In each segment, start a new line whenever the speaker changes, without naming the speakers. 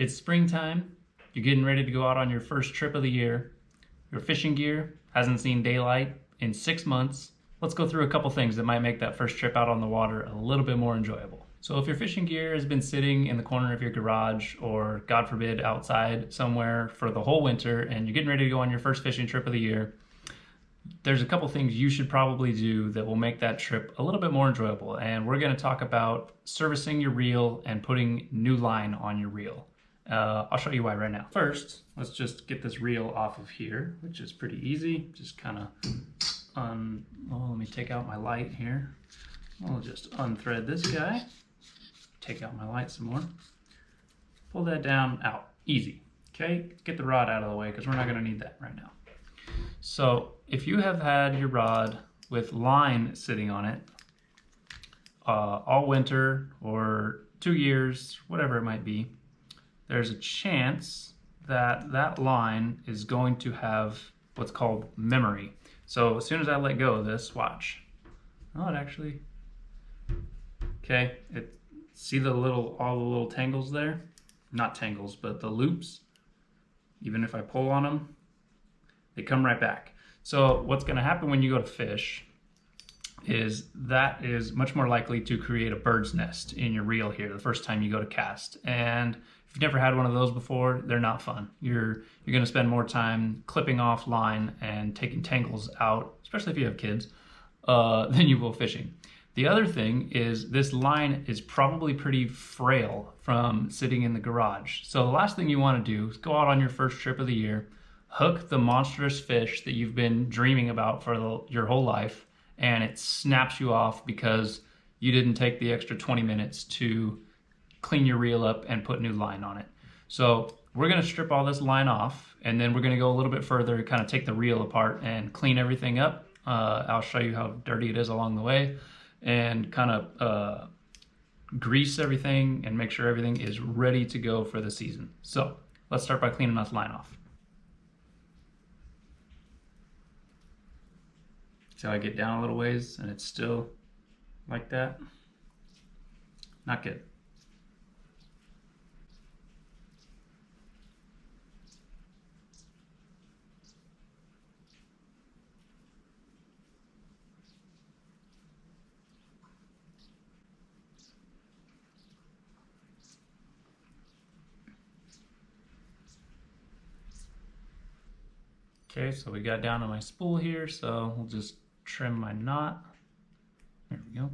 It's springtime, you're getting ready to go out on your first trip of the year. Your fishing gear hasn't seen daylight in 6 months. Let's go through a couple things that might make that first trip out on the water a little bit more enjoyable. So if your fishing gear has been sitting in the corner of your garage or, God forbid, outside somewhere for the whole winter and you're getting ready to go on your first fishing trip of the year, there's a couple things you should probably do that will make that trip a little bit more enjoyable. And we're going to talk about servicing your reel and putting new line on your reel. I'll show you why right now. First, let's just get this reel off of here, which is pretty easy. Just kind of let me take out my light here. I'll just unthread this guy, take out my light some more, pull that down, out, easy. Okay, get the rod out of the way because we're not going to need that right now. So if you have had your rod with line sitting on it all winter or 2 years, whatever it might be, there's a chance that that line is going to have what's called memory. So as soon as I let go of this, watch. Oh, it actually, okay, see all the little tangles there? Not tangles, but the loops. Even if I pull on them, they come right back. So what's gonna happen when you go to fish is that is much more likely to create a bird's nest in your reel here the first time you go to cast. And if you've never had one of those before, they're not fun. You're gonna spend more time clipping off line and taking tangles out, especially if you have kids, than you will fishing. The other thing is this line is probably pretty frail from sitting in the garage. So the last thing you wanna do is go out on your first trip of the year, hook the monstrous fish that you've been dreaming about for your whole life, and it snaps you off because you didn't take the extra 20 minutes to clean your reel up and put new line on it. So we're gonna strip all this line off, and then we're gonna go a little bit further, kind of take the reel apart and clean everything up. I'll show you how dirty it is along the way, and kind of grease everything and make sure everything is ready to go for the season. So let's start by cleaning this line off. See how I get down a little ways and it's still like that? Not good. Okay, so we got down to my spool here, so we'll just trim my knot. There we go.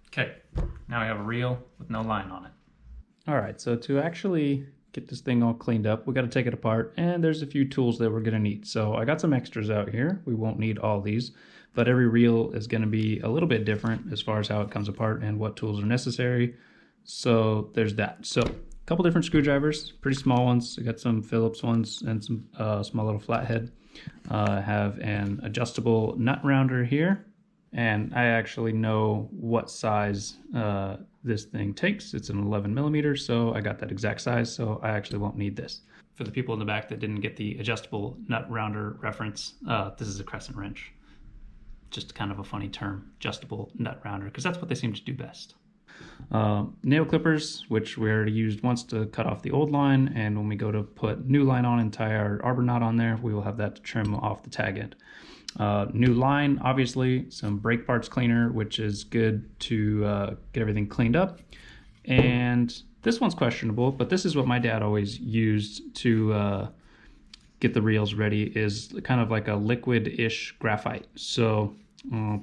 Okay, now we have a reel with no line on it. All right, so to actually get this thing all cleaned up, we got to take it apart, and there's a few tools that we're going to need. So I got some extras out here. We won't need all these, but every reel is going to be a little bit different as far as how it comes apart and what tools are necessary. So there's that. So a couple different screwdrivers, pretty small ones. I got some Phillips ones and some small little flathead. I have an adjustable nut rounder here, and I actually know what size this thing takes. It's an 11 millimeter, so I got that exact size, so I actually won't need this. For the people in the back that didn't get the adjustable nut rounder reference, this is a crescent wrench. Just kind of a funny term, adjustable nut rounder, because that's what they seem to do best. Nail clippers, which we already used once to cut off the old line, and when we go to put new line on and tie our arbor knot on there, we will have that to trim off the tag end. New line, obviously, some brake parts cleaner, which is good to get everything cleaned up. And this one's questionable, but this is what my dad always used to get the reels ready, is kind of like a liquid-ish graphite. So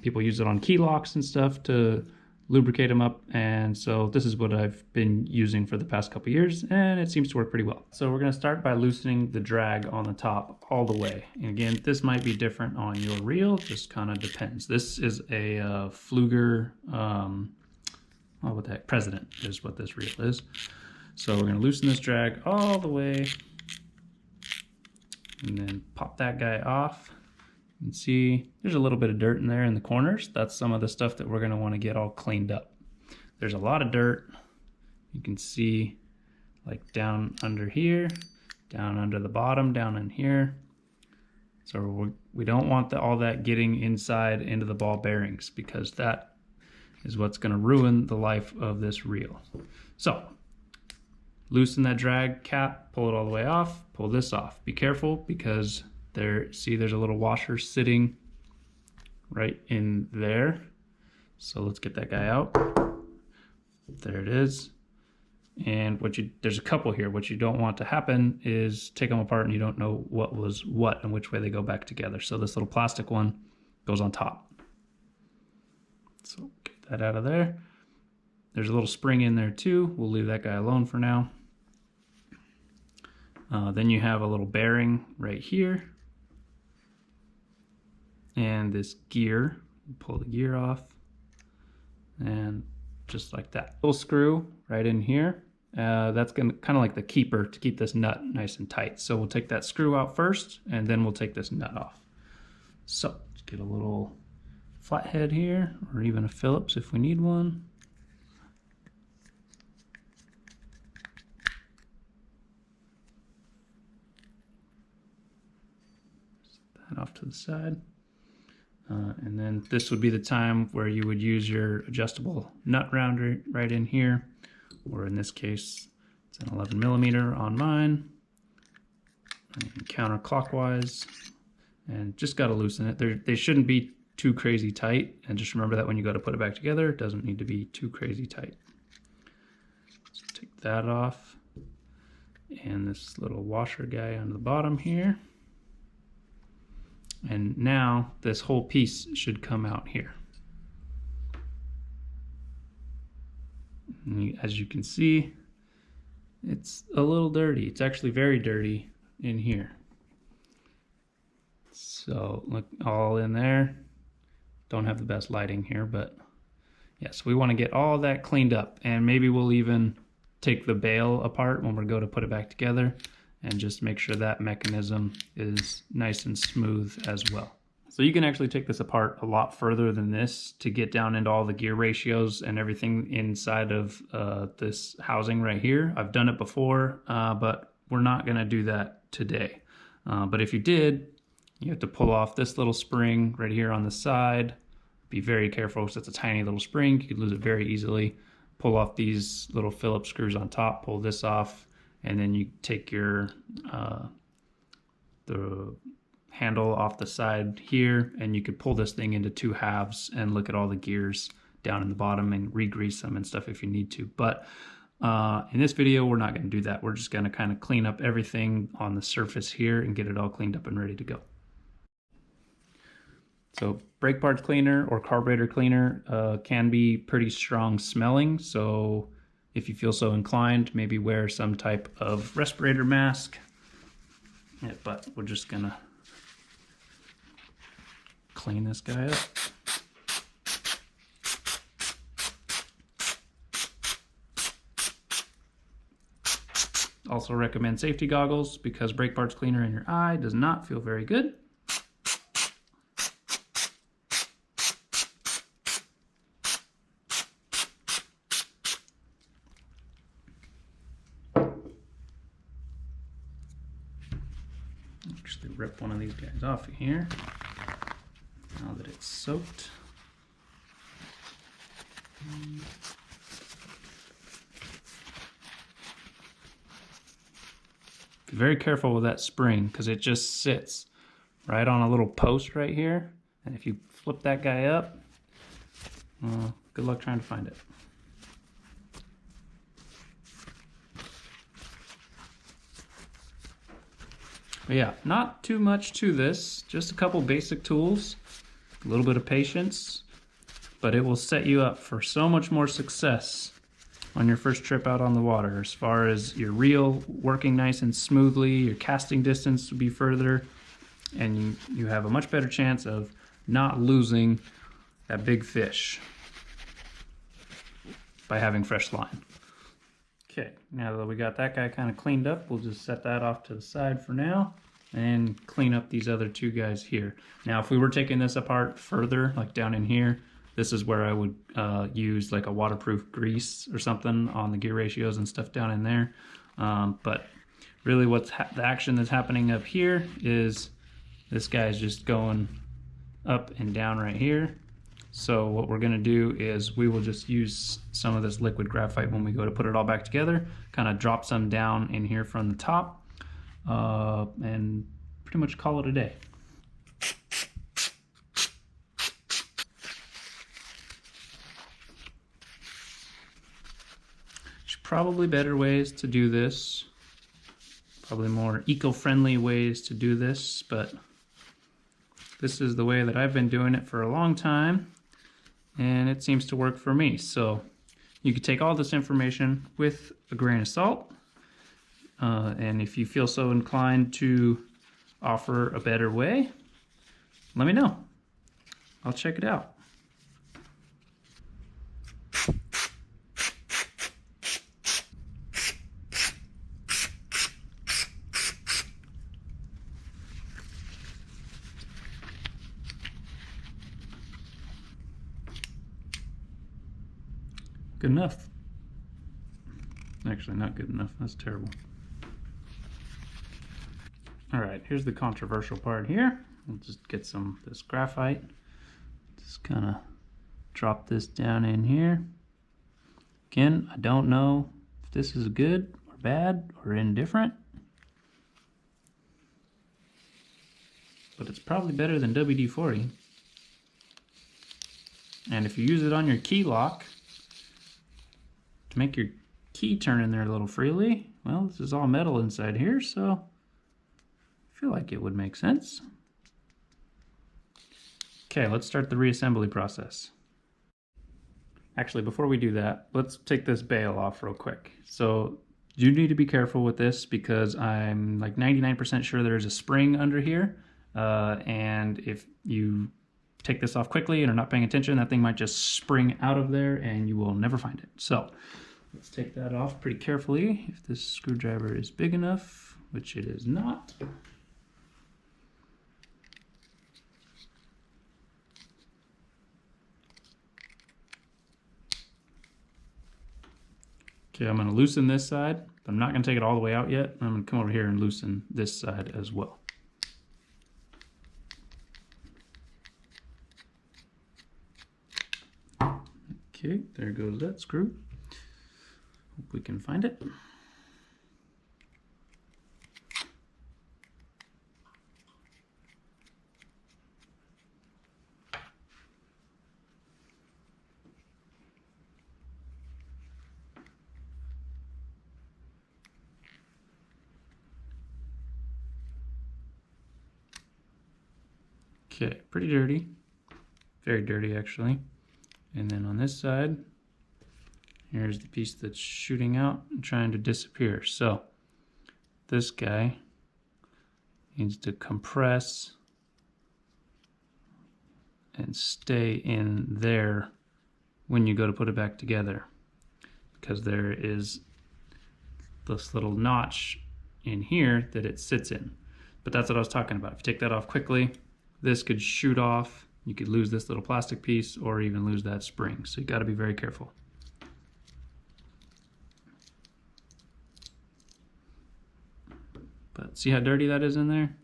people use it on key locks and stuff to lubricate them up, and so this is what I've been using for the past couple years, and it seems to work pretty well. So we're going to start by loosening the drag on the top all the way. And again, this might be different on your reel, just kind of depends. This is a Fluger, what the heck, President is what this reel is. So we're going to loosen this drag all the way, and then pop that guy off. You can see there's a little bit of dirt in there in the corners. That's some of the stuff that we're going to want to get all cleaned up. There's a lot of dirt. You can see like down under here, down under the bottom, down in here. So we don't want all that getting inside into the ball bearings, because that is what's going to ruin the life of this reel. So loosen that drag cap, pull it all the way off, pull this off. Be careful, because there's a little washer sitting right in there. So let's get that guy out. There it is. And there's a couple here. What you don't want to happen is take them apart and you don't know what was what and which way they go back together. So this little plastic one goes on top. So get that out of there. There's a little spring in there too. We'll leave that guy alone for now. Then you have a little bearing right here. And this gear, pull the gear off. And just like that. Little screw right in here. That's gonna kind of like the keeper to keep this nut nice and tight. So we'll take that screw out first, and then we'll take this nut off. So let's get a little flathead here, or even a Phillips if we need one. Set that off to the side. And then this would be the time where you would use your adjustable nut rounder right in here, or in this case, it's an 11 millimeter on mine. And counterclockwise, and just got to loosen it. They shouldn't be too crazy tight, and just remember that when you go to put it back together, it doesn't need to be too crazy tight. So take that off, and this little washer guy on the bottom here. And now this whole piece should come out here. And as you can see, it's a little dirty. It's actually very dirty in here. So look, all in there. Don't have the best lighting here, but yes, we want to get all that cleaned up, and maybe we'll even take the bail apart when we go to put it back together, and just make sure that mechanism is nice and smooth as well. So you can actually take this apart a lot further than this to get down into all the gear ratios and everything inside of this housing right here. I've done it before, but we're not gonna do that today. But if you did, you have to pull off this little spring right here on the side. Be very careful, because it's a tiny little spring. You could lose it very easily. Pull off these little Phillips screws on top, pull this off, and then you take your the handle off the side here, and you could pull this thing into two halves and look at all the gears down in the bottom and re-grease them and stuff if you need to. But in this video, we're not going to do that. We're just going to kind of clean up everything on the surface here and get it all cleaned up and ready to go. So brake parts cleaner or carburetor cleaner can be pretty strong smelling. So if you feel so inclined, maybe wear some type of respirator mask. Yeah, but we're just gonna clean this guy up. Also recommend safety goggles, because brake parts cleaner in your eye does not feel very good. Actually rip one of these guys off of here now that it's soaked. Be very careful with that spring, because it just sits right on a little post right here, and if you flip that guy up, well, good luck trying to find it. But yeah, not too much to this, just a couple basic tools, a little bit of patience, but it will set you up for so much more success on your first trip out on the water, as far as your reel working nice and smoothly, your casting distance will be further, and you have a much better chance of not losing that big fish by having fresh line. Okay, now that we got that guy kind of cleaned up, we'll just set that off to the side for now and clean up these other two guys here. Now, if we were taking this apart further, like down in here, this is where I would use like a waterproof grease or something on the gear ratios and stuff down in there. But really the action that's happening up here is This guy's just going up and down right here. So what we're gonna do is we will just use some of this liquid graphite when we go to put it all back together, kind of drop some down in here from the top, and pretty much call it a day. There's probably better ways to do this, probably more eco-friendly ways to do this, but this is the way that I've been doing it for a long time, and it seems to work for me. So you could take all this information with a grain of salt, and if you feel so inclined to offer a better way, let me know. I'll check it out. Good enough. Actually, not good enough. That's terrible. All right, here's the controversial part here. We'll just get some of this graphite. Just kind of drop this down in here. Again, I don't know if this is good or bad or indifferent, but it's probably better than WD-40. And if you use it on your key lock to make your key turn in there a little freely, well, this is all metal inside here, so I feel like it would make sense. Okay, let's start the reassembly process. Actually, before we do that, let's take this bail off real quick. So you need to be careful with this because I'm like 99% sure there's a spring under here. And if you take this off quickly and are not paying attention, that thing might just spring out of there and you will never find it. So let's take that off pretty carefully. If this screwdriver is big enough, which it is not. Okay, I'm going to loosen this side. I'm not going to take it all the way out yet. I'm going to come over here and loosen this side as well. Okay, there goes that screw. Hope we can find it. Okay, pretty dirty. Very dirty, actually. And then on this side, here's the piece that's shooting out and trying to disappear. So this guy needs to compress and stay in there when you go to put it back together, because there is this little notch in here that it sits in. But that's what I was talking about. If you take that off quickly, this could shoot off. You could lose this little plastic piece or even lose that spring. So you got to be very careful. But see how dirty that is in there?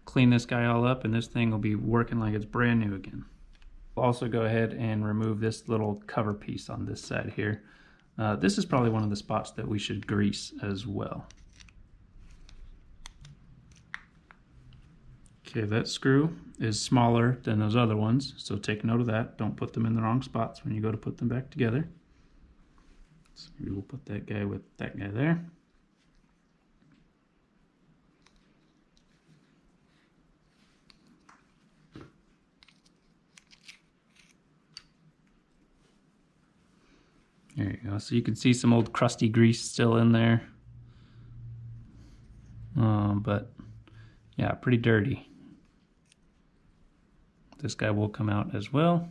Clean this guy all up and this thing will be working like it's brand new again. I'll also go ahead and remove this little cover piece on this side here. This is probably one of the spots that we should grease as well. Okay, that screw is smaller than those other ones, so take note of that. Don't put them in the wrong spots when you go to put them back together. So maybe we'll put that guy with that guy there. There you go. So you can see some old crusty grease still in there. But yeah, pretty dirty. This guy will come out as well.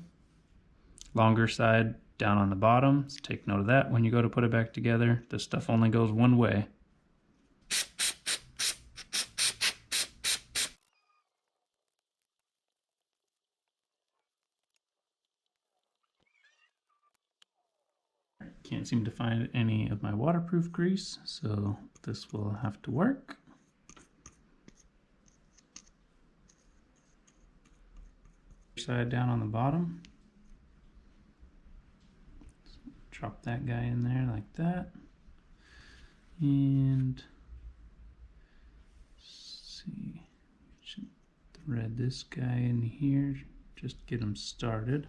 Longer side down on the bottom. So take note of that when you go to put it back together. This stuff only goes one way. Can't seem to find any of my waterproof grease, so this will have to work. side down on the bottom. So drop that guy in there like that. And let's see, should thread this guy in here, just get him started.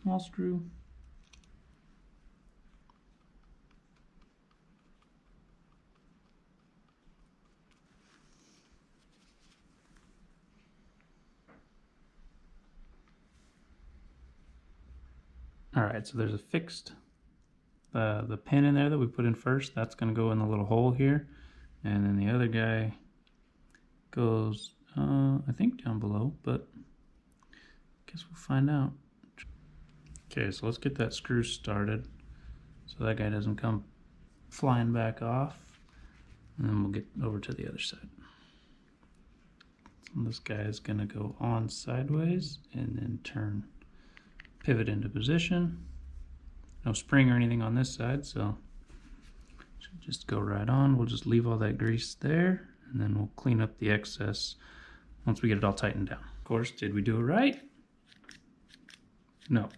Small screw. All right, so there's a fixed, the pin in there that we put in first, that's gonna go in the little hole here. And then the other guy goes, I think down below, but guess we'll find out. Okay, so let's get that screw started so that guy doesn't come flying back off. And then we'll get over to the other side. So this guy is gonna go on sideways and then turn, pivot into position. No spring or anything on this side, so should just go right on. We'll just leave all that grease there, and then we'll clean up the excess once we get it all tightened down. Of course, did we do it right? No.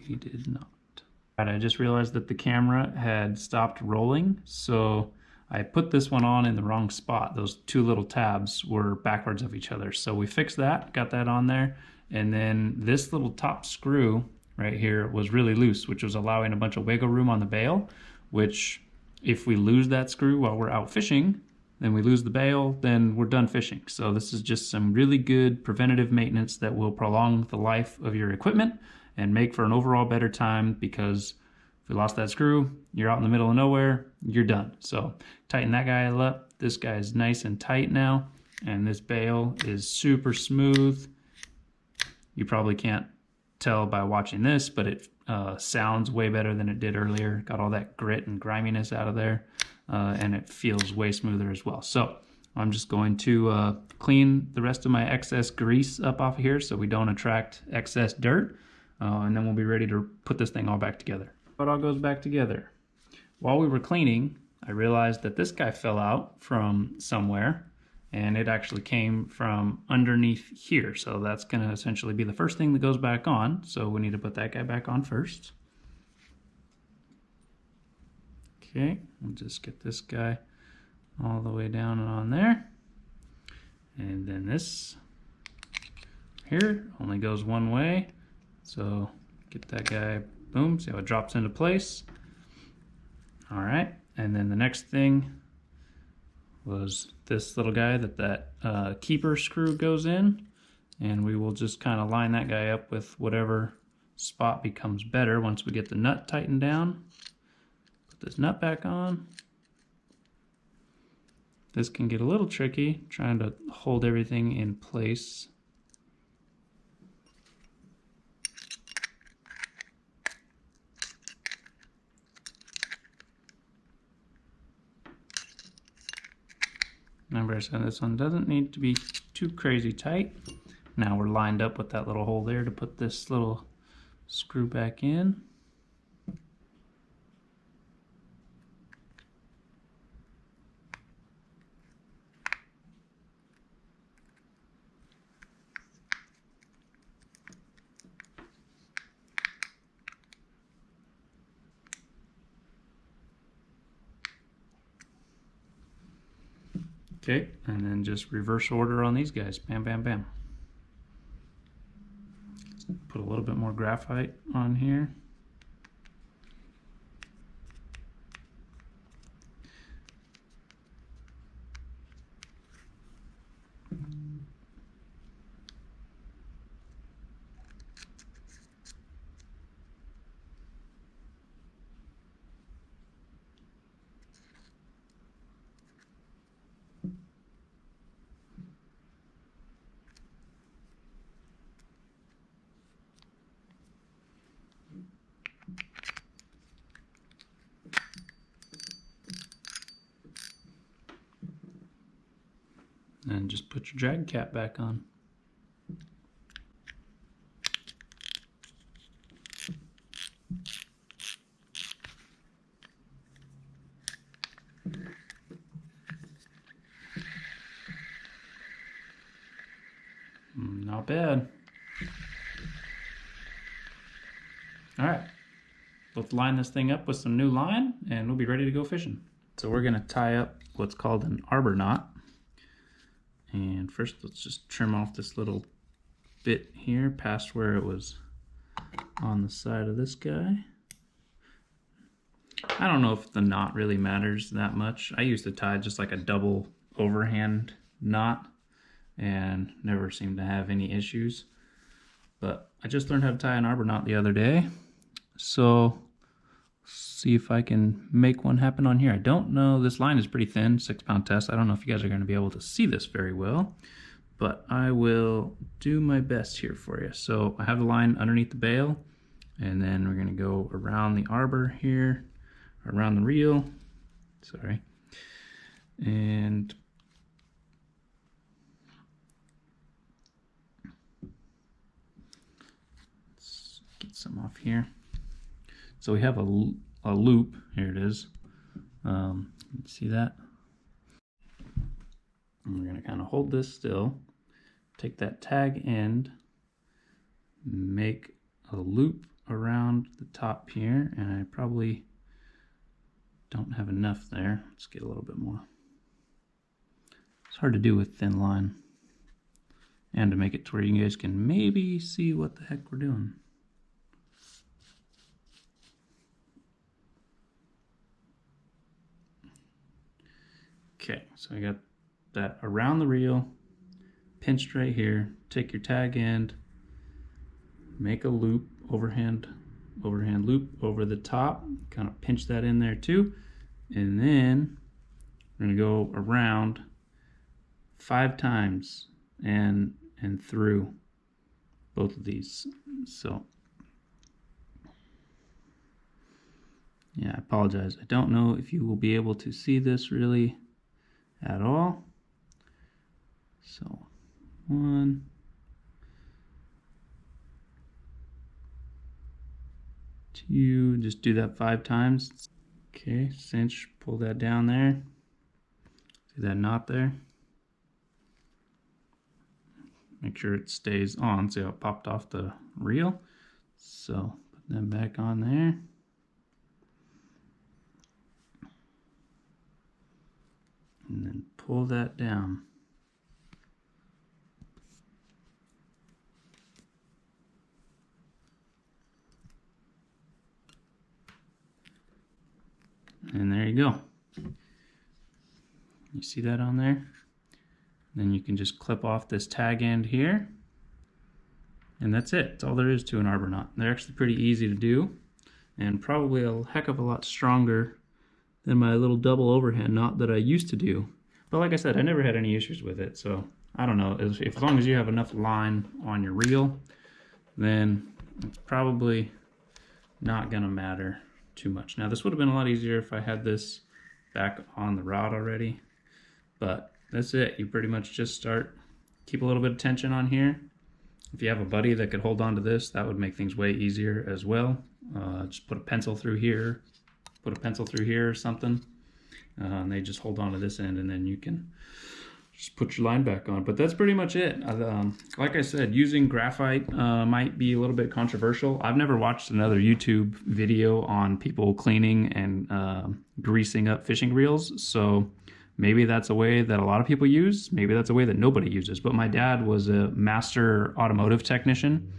We did not. All right, I just realized that the camera had stopped rolling, so I put this one on in the wrong spot. Those two little tabs were backwards of each other. So we fixed that, got that on there. And then this little top screw right here was really loose, which was allowing a bunch of wiggle room on the bail, which if we lose that screw while we're out fishing, then we lose the bail, then we're done fishing. So this is just some really good preventative maintenance that will prolong the life of your equipment and make for an overall better time, because if we lost that screw, you're out in the middle of nowhere, you're done. So tighten that guy up. This guy is nice and tight now, and this bail is super smooth. You probably can't tell by watching this, but it sounds way better than it did earlier. Got all that grit and griminess out of there, and it feels way smoother as well. So I'm just going to clean the rest of my excess grease up off of here so we don't attract excess dirt, and then we'll be ready to put this thing all back together. It all goes back together. While we were cleaning, I realized that this guy fell out from somewhere, and it actually came from underneath here. So that's gonna essentially be the first thing that goes back on. So we need to put that guy back on first. Okay, we'll just get this guy all the way down and on there. And then this here only goes one way. So get that guy, boom, see how it drops into place. All right, and then the next thing was this little guy that keeper screw goes in, and we will just kind of line that guy up with whatever spot becomes better once we get the nut tightened down. Put this nut back on. This can get a little tricky, trying to hold everything in place. Remember I said this one doesn't need to be too crazy tight. Now we're lined up with that little hole there to put this little screw back in. Okay, and then just reverse order on these guys. Bam, bam, bam. Put a little bit more graphite on here. And just put your drag cap back on. not bad. All right, let's line this thing up with some new line and we'll be ready to go fishing. So we're gonna tie up what's called an arbor knot. And first let's just trim off this little bit here past where it was on the side of this guy. I don't know if the knot really matters that much. I used to tie just like a double overhand knot and never seemed to have any issues. But I just learned how to tie an arbor knot the other day. So see if I can make one happen on here. I don't know, this line is pretty thin, 6-pound test. I don't know if you guys are going to be able to see this very well, but I will do my best here for you. So I have the line underneath the bail, and then we're going to go around the arbor here, around the reel, sorry, and let's get some off here. So we have a loop, here it is, see that? And we're going to kind of hold this still, take that tag end, make a loop around the top here, and I probably don't have enough there. Let's get a little bit more. It's hard to do with thin line, and to make it to where you guys can maybe see what the heck we're doing. Okay, so I got that around the reel, pinched right here. Take your tag end, make a loop, overhand loop over the top, kind of pinch that in there too, and then we're gonna go around 5 times and through both of these. So yeah, I apologize. I don't know if you will be able to see this really at all. So 1, 2, just do that 5 times. Okay, cinch, pull that down there. See that knot there? Make sure it stays on. See how it popped off the reel? So put that back on there. And then pull that down. And there you go. You see that on there? Then you can just clip off this tag end here. And that's it. That's all there is to an arbor knot. They're actually pretty easy to do, and probably a heck of a lot stronger than my little double overhand knot that I used to do. But like I said, I never had any issues with it, so I don't know. As long as you have enough line on your reel, then it's probably not gonna matter too much. Now this would have been a lot easier if I had this back on the rod already, but that's it. You pretty much just start, keep a little bit of tension on here. If you have a buddy that could hold on to this, that would make things way easier as well. Just put a pencil through here, put a pencil through here or something, and they just hold on to this end, and then you can just put your line back on. But that's pretty much it. Like I said, using graphite might be a little bit controversial. I've never watched another YouTube video on people cleaning and greasing up fishing reels, so maybe that's a way that a lot of people use. Maybe that's a way that nobody uses. But my dad was a master automotive technician.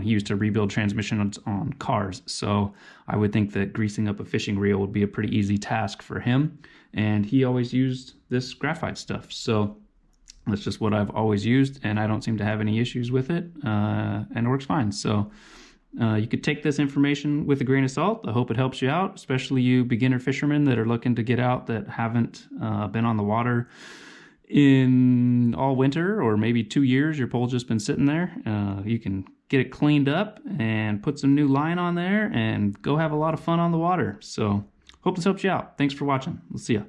He used to rebuild transmissions on cars. So I would think that greasing up a fishing reel would be a pretty easy task for him. And he always used this graphite stuff. So that's just what I've always used, and I don't seem to have any issues with it, and it works fine. So you could take this information with a grain of salt. I hope it helps you out, especially you beginner fishermen that are looking to get out that haven't been on the water in all winter, or maybe 2 years, your pole's just been sitting there. You can get it cleaned up and put some new line on there and go have a lot of fun on the water. So hope this helps you out. Thanks for watching. We'll see ya.